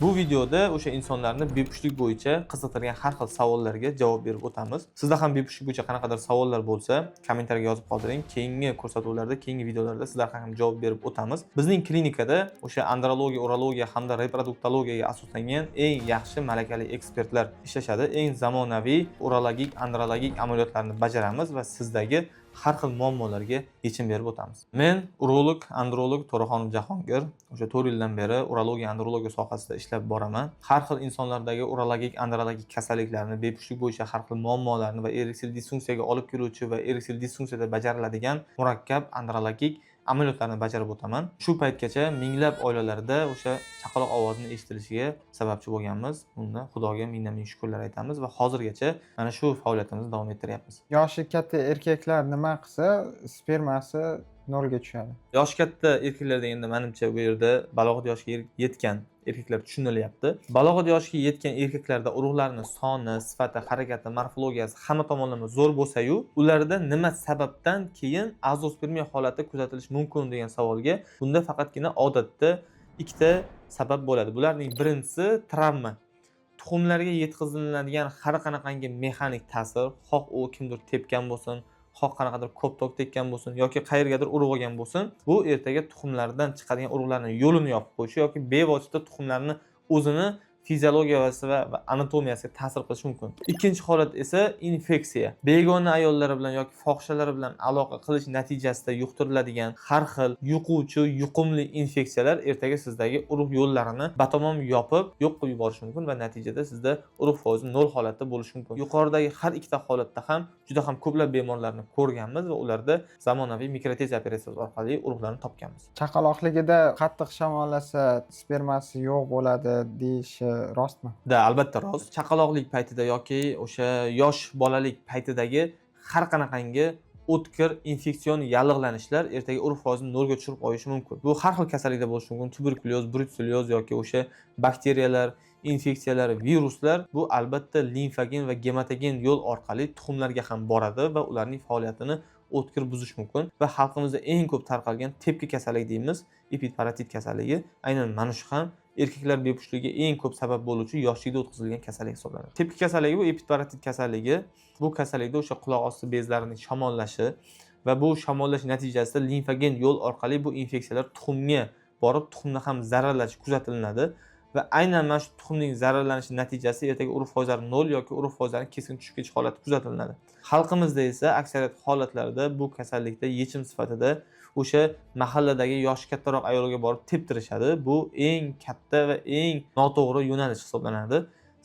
Bu videoda o'sha insonlarni bepushtlik bo'yicha qiziqtirgan har xil savollarga javob berib o'tamiz. Sizda ham bepushtlik bo'yicha qanaqadir savollar bo'lsa, kommentariyaga yozib qoldiring. Keyingi ko'rsatuvlarda, keyingi videolarda sizlarga ham javob berib o'tamiz. Bizning klinikada o'sha andrologiya, urologiya hamda reproduktologiyaga asoslangan eng yaxshi malakali ekspertlar ishlashadi. Eng zamonaviy urologik, andrologik amaliyotlarni bajaramiz va sizdagi har xil muammolarga yechim berib o'tamiz. Men urolog, androlog To'raxonov Jahongir. O'sha 4 yildan beri urologiya, andrologiya sohasida ishlab boraman. Har xil insonlardagi urologik, andrologik kasalliklarni, bepushtlik bo'yicha har xil muammolarni va ereksil disfunksiyaga olib keluvchi va ereksil disfunksiyada bajariladigan murakkab andrologik amaliyotlarni bajarib o'taman. Shu paytgacha minglab oilalarda o'sha chaqaloq ovozini eshitilishiga sababchi bo'lganmiz. Bunda Xudoga ming shukrlar aytamiz va hozirgacha mana shu faoliyatimizni davom ettiryapmiz. Yoshi katta erkaklar nima qilsa spermasi nolga tushadi? Yoshi katta erkaklarda endi menimcha bu yerda balog'at yoshiga yetgan erkaklar tushunilyapti. Balog'at yoshiga yetgan erkaklarda urug'larning soni, sifati, harakati, morfologiyasi hamma tomonlama zo'r bo'lsa-yu, ularda nima sababdan keyin azospermiya holati kuzatilishi mumkin degan savolga bunda faqatgina odatda ikkita sabab bo'ladi. Bularning birinchisi travma. Tuxumlarga yetkaziladigan har qanaqangi mexanik ta'sir, xoh u kimdir tepgan bo'lsin, xoh qanaqadir ko'p-tok tekkan bo'lsin yoki qayergadir urib olgan bo'lsin, bu ertaga tuxumlardan chiqadigan urug'larning yo'lini yopib qo'yishi yoki bevosita tuxumlarni o'zini fiziologiyasi va anatomiyasiga ta'sir qilishi mumkin. Ikkinchi holat esa infeksiya. Begona ayollar bilan yoki fohishalar bilan aloqa qilish natijasida yuqtiriladigan har xil yuquvchi, yuqumli infeksiyalar ertaga sizdagi urug' yo'llarini batamom yopib, yo'q qilib yuborishi mumkin va natijada sizda urug' foizi 0 holatda bo'lishi mumkin. Yuqoridagi har ikkita holatda ham juda ham ko'plab bemorlarni ko'rganmiz va ularda zamonaviy mikrotez operatsiyasi orqali urug'larni topganmiz. Chaqaloqligida qattiq shamollasa spermasi yo'q bo'ladi deyishi rostmi? Albatta rost. Chaqaloqlik paytida yoki o'sha yosh bolalik paytidagi har qanaqangi o'tkir infeksion yallig'lanishlar ertaga urug' foizini 0 ga tushirib qo'yishi mumkin. Bu har xil kasallikda bo'lishi mumkin. Tuberkulyoz, bruselyoz yoki o'sha bakteriyalar, infeksiyalar, viruslar bu albatta limfagen va gematogen yo'l orqali tuxumlarga ham boradi va ularning faoliyatini o'tkir buzish mumkin va xalqimizda eng ko'p tarqalgan tepki kasalligi deymiz, epidparatit kasalligi. Aynan mana shu ham erkaklar bepushtligiga eng ko'p sabab bo'luvchi yoshlikda o'tkazilgan kasallik hisoblanadi. Tepki kasalligi bu epidparatit kasalligi. Bu kasallikda o'sha quloq osti bezlarining shamollashi va bu shamollash natijasida limfagen yo'l orqali bu infeksiyalar tuxumga borib, tuxumni ham zararlashi kuzatiladi va aynan mana shu tuxumning zararlanishi natijasida ertaga urug' foizlari 0 yoki urug' foizlari keskin tushib ketish holati kuzatiladi. Xalqimizda esa aksariyat holatlarda bu kasallikda yechim sifatida o'sha mahalladagi yoshi kattaroq ayolga borib teptirishadi. Bu eng katta va eng noto'g'ri yo'nalish hisoblanadi.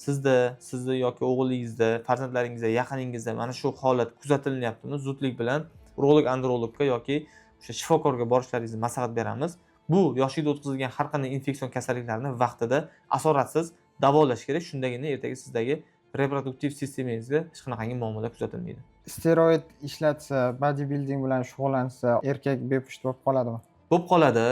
Sizda yoki o'g'lingizda, farzandlaringizda, yaqiningizda mana shu holat kuzatilyaptimi? Zudlik bilan urolog, andrologga yoki o'sha shifokorga borishlaringizni maslahat beramiz. Bu yoshlikda o'tkazilgan har qanday infeksion kasalliklarni vaqtida asoratsiz davolash kerak. Shundagina ertaga sizdagi reproduktiv sistemangizda hech qanaqangi muammolar kuzatilmaydi. Steroid ishlatsa, bodybuilding bilan shug'ullansa, erkak bepusht bo'lib qoladimi? Bo'lib qoladi.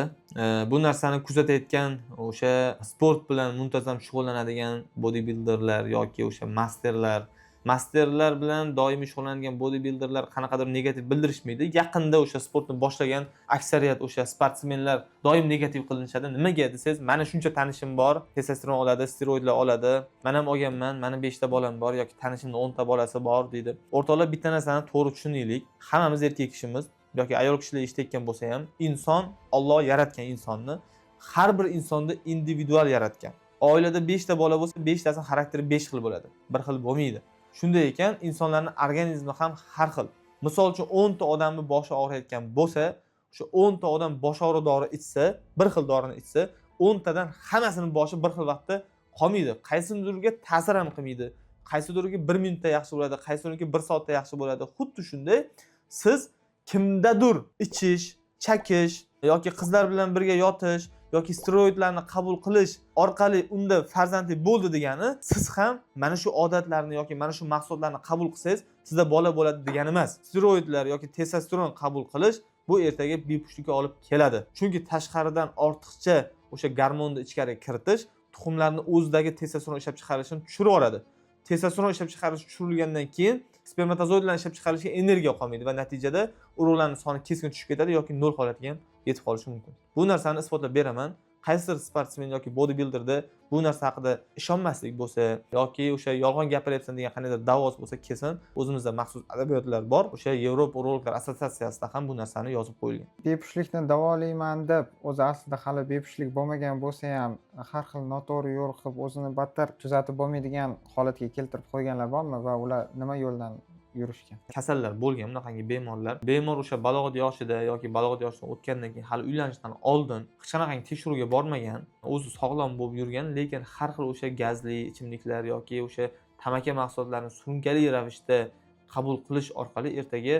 Bu narsani kuzatayotgan o'sha sport bilan muntazam shug'ullanadigan bodybuilderlar yoki o'sha masterlar bilan doimiy shug'ullanadigan bodybuilderlar qanaqadir negativ bildirishmaydi. Yaqinda o'sha sportni boshlagan aksariyat o'sha sportsmenlar doim negativ qilinishadi. Nimaga desangiz, mana shuncha tanishim bor, testosteron oladi, steroidlar oladi. Men ham olganman, meni 5 ta bolam bor yoki tanishimning 10 ta bolasi bor deydi. O'rtoqlar, bitta narsani to'g'ri tushunaylik. Hammamiz erkak kishimiz yoki ayol kishilar eshitayotgan bo'lsa ham, inson Alloh yaratgan insonni har bir insonda individual yaratgan. Oilada 5 ta bola bo'lsa, 5 tasini xarakteri 5 xil bo'ladi. Bir xil bo'lmaydi. Shunday ekan, insonlarning organizmi ham har xil. Misol uchun 10 ta odamning boshi og'riyotgan bo'lsa, o'sha 10 ta odam bosh og'riq dori ichsa, bir xil dorini ichsa, 10 tadan hammasining boshi bir xil vaqtda qolmaydi. Qaysidirga ta'sir ham qilmaydi. Qaysidirga 1 minutda yaxshi bo'ladi, qaysidirga 1 soatda yaxshi bo'ladi. Xuddi shunday siz kimdadir ichish, chakish yoki qizlar bilan birga yotish yoki steroidlarni qabul qilish orqali unda farzandli bo'ldi degani, siz ham mana shu odatlarni yoki mana shu mahsulotlarni qabul qilsangiz, sizda bola bo'ladi degani emas. Steroidlar yoki testosteron qabul qilish bu ertaga bepushtlikka olib keladi. Chunki tashqaridan ortiqcha o'sha gormonni ichkariga kiritish tuxumlarning o'zidagi testosteron ishlab chiqarishini tushirib yuboradi. Testosteron ishlab chiqarish tushirilgandan keyin spermatozoidlarni ishlab chiqarishga energiya qolmaydi va natijada urug'larning soni keskin tushib ketadi yoki 0 holatiga ham yetib qolishi mumkin. Bu narsani isbotlab beraman. Qaysidir sportsmen yoki bodybuilderda bu narsa haqida ishonmaslik bo'lsa yoki o'sha yolg'on gapiryapsan degan qandaydir da'vosi bo'lsa, kesin o'zimizda maxsus adabiyotlar bor. O'sha Yevropa urologlar assotsiatsiyasida ham bu narsani yozib qo'yilgan. Bepushtlikni davolayman deb, o'zi aslida hali bepushtlik bo'lmagan bo'lsa ham, har xil noto'g'ri yo'l qilib o'zini battar tuzatib bo'lmaydigan holatga keltirib qo'yganlar bormi va ular nima yo'ldan yurishgan? Kasallar bo'lgan bunaqangi bemorlar. Bemor o'sha balog'at yoshida yoki balog'at yoshidan o'tgandan keyin hali uylanishdan oldin hech qanaqangi tekshiruvga bormagan, o'zi sog'lom bo'lib yurgan, lekin har xil o'sha gazli ichimliklar yoki o'sha tamaki mahsulotlarini surunkali ravishda qabul qilish orqali ertaga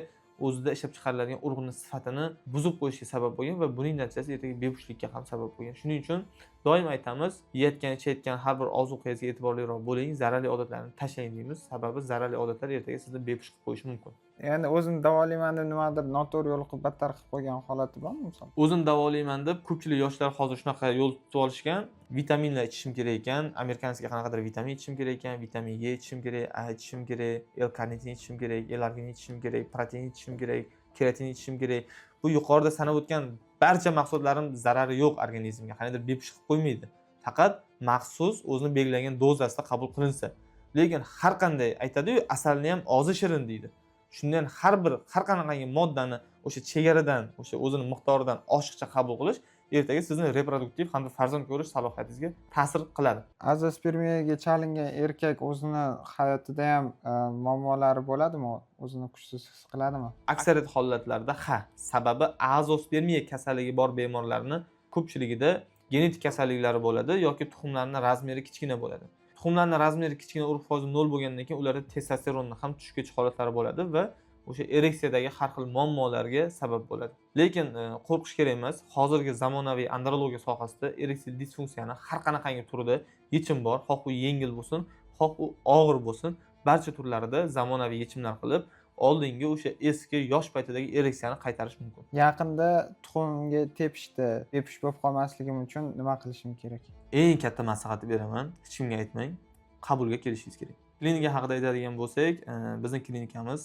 o'zida ishlab chiqariladigan urug'ning sifatini buzib qo'yishiga sabab bo'lgan va buning natijasi ertaga bepushtlikka ham sabab bo'lgan. Shuning uchun doim aytamiz, yeyotgan, ichayotgan har bir ozuqangizga e'tiborliroq bo'ling, zararli odatlarni tashlang deymiz. Sababi zararli odatlar ertaga sizni bepush qilib qo'yishi mumkin. Ya'ni o'zini davolayman deb nimadir noto'g'ri yo'l qilib battar qilib qo'ygan holati bormi misol? O'zim davolayman deb ko'pchilik yoshlar hozir shunaqa yo'l tutib olishgan. Vitaminlar ichishim kerak ekan, amerikanskiy qanaqadir vitamin ichishim kerak ekan, vitamin E ichishim kerak, A ichishim kerak, L-karnitin ichishim kerak, L-arginin ichishim kerak, protein ichishim kerak, keratin ichishim kerak. Bu yuqorida sanab o'tgan barcha mahsulotlarning zarari yo'q organizmga, qanaqadir bepush qilib qo'ymaydi. Faqat maxsus o'zini belgilangan dozasida qabul qilinsa. Lekin har qanday aytadi-yu, asalni ham ozi shirin deydi. Shundan har qanaqangi moddani o'sha chegaradan, o'sha o'zini miqdoridan oshiqcha qabul qilish ertaga sizni reproduktiv hamda farzand ko'rish salohiyatingizga ta'sir qiladi. Azospermiyaga chalingan erkak o'zini hayotida ham muammolari bo'ladimi? O'zini kuchsiz his qiladimi? Aksariyat holatlarda ha. Sababi azospermiya kasalligi bor bemorlarning ko'pchiligida genetik kasalliklari bo'ladi yoki tuxumlarning razmeri kichkina bo'ladi. Tuxumlarning razmeri kichkina, urug' foizi 0 bo'lgandan keyin ularda testosteronni ham tushib ketish holatlari bo'ladi va o'sha ereksiyadagi har xil muammolarga sabab bo'ladi. Lekin qo'rqish kerak emas. Hozirgi zamonaviy andrologiya sohasida ereksil disfunksiyani har qanaqangi turida yechim bor. Xoh u yengil bo'lsin, xoh u og'ir bo'lsin, barcha turlarida zamonaviy yechimlar qilib, oldingi o'sha eski yosh paytidagi ereksiyani qaytarish mumkin. Yaqinda tuxumga tepishdi. Bepush bo'lib qolmasligim uchun nima qilishim kerak? Eng katta maslahat beraman, hech kimga aytmang, qabulga kelishingiz kerak. Klinika haqida aytadigan bo'lsak, bizning klinikamiz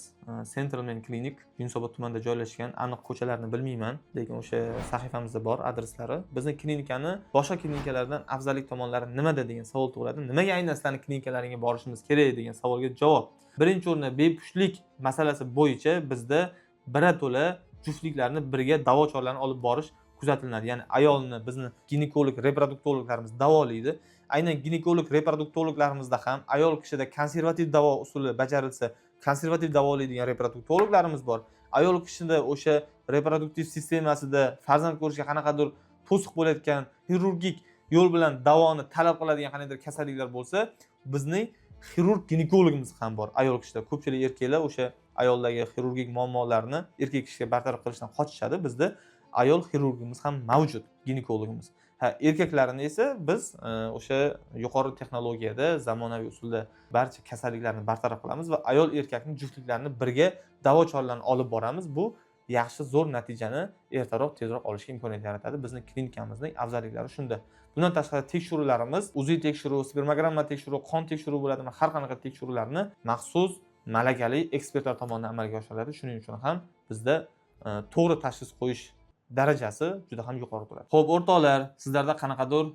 Central Main Clinic Yunusobod tumanida joylashgan. Aniq ko'chalarni bilmayman, lekin o'sha sahifamizda bor adreslari. Bizning klinikani boshqa klinikalardan afzallik tomonlari nimada degan savol tug'iladi. Nimaga aynan sizlarning klinikalaringga borishimiz kerak degan savolga javob. Birinchi o'rinda bepushlik masalasi bo'yicha bizda birato'la juftliklarni birga davo choralarini olib borish kuzatiladi. Ya'ni ayolni bizni ginekolog, reproduktologlarimiz davolaydi. Aynan ginekolog, reproduktologlarimizda ham ayol kishida konservativ davo usuli bajarilsa, konservativ davolaydigan reproduktologlarimiz bor. Ayol kishida o'sha reproduktiv sistemasida farzand ko'rishga qanaqadir to'siq bo'layotgan xirurgik yo'l bilan davoni talab qiladigan qanaqadir kasalliklar bo'lsa, bizning xirurg ginekologimiz ham bor ayol kishida. Ko'pchilik erkaklar o'sha ayoldagi xirurgik muammolarni erkak kishiga bartaraf qilishdan qochishadi. Bizda ayol xirurgimiz ham mavjud, ginekologimiz. Erkaklarini esa biz o'sha yuqori texnologiyada, zamonaviy usulda barcha kasalliklarni bartaraf qilamiz va ayol erkakning juftliklarini birga davo choralarini olib boramiz. Bu yaxshi zo'r natijani ertaroq tezroq olishga imkoniyat yaratadi. Bizning klinikamizning afzalliklari shunda. Bundan tashqari tekshiruvlarimiz, UZI tekshiruvi, spermogramma tekshiruvi, qon tekshiruvi bo'ladimi, har qanaqa tekshiruvlarni maxsus malakali ekspertlar tomonidan amalga oshiriladi. Shuning uchun ham bizda to'g'ri tashxis qo'yish darajasi juda ham yuqori turadi. Xo'p, o'rtoqlar, sizlarda qanaqadir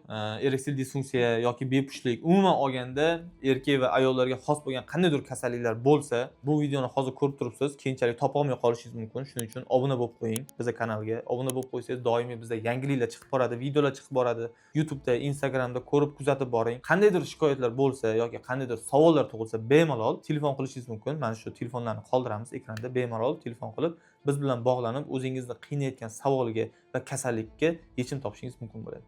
ereksil disfunksiya yoki bepushlik, umuman olganda erkak va ayollarga xos bo'lgan qandaydir kasalliklar bo'lsa, bu videoni hozir ko'rib turibsiz, keyinchalik topa olmay qolishingiz mumkin. Shuning uchun obuna bo'lib qo'ying bizning kanalga. Obuna bo'lib qo'ysangiz, doimiy bizda yangiliklar chiqib boradi, videolar chiqib boradi. YouTube'da, Instagramda ko'rib, kuzatib boring. Qandaydir shikoyatlar bo'lsa yoki qandaydir savollar tug'ilsa, bemalol telefon qilishingiz mumkin. Mana shu telefonlarni qoldiramiz ekranda, bemalol telefon qilib biz bilan bog'lanib, o'zingizni qiynayotgan savolga va kasallikka yechim topishingiz mumkin bo'ladi.